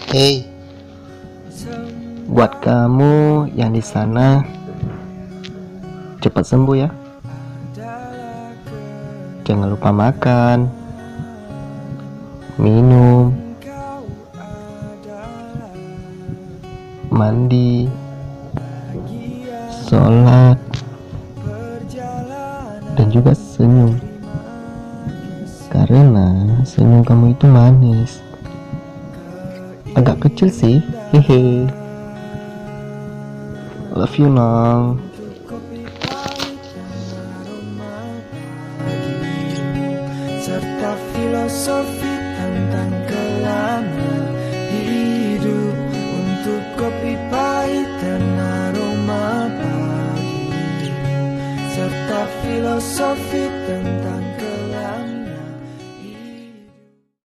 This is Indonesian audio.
Hey, buat kamu yang di sana, cepat sembuh ya. Jangan lupa makan, minum, mandi, sholat, dan juga senyum. Karena senyum kamu itu manis. Agak kecil sih, hehe. Love you Nong. Serta filosofi tentang kelama hidup, untuk kopi pahit dan aroma pagi, serta filosofi tentang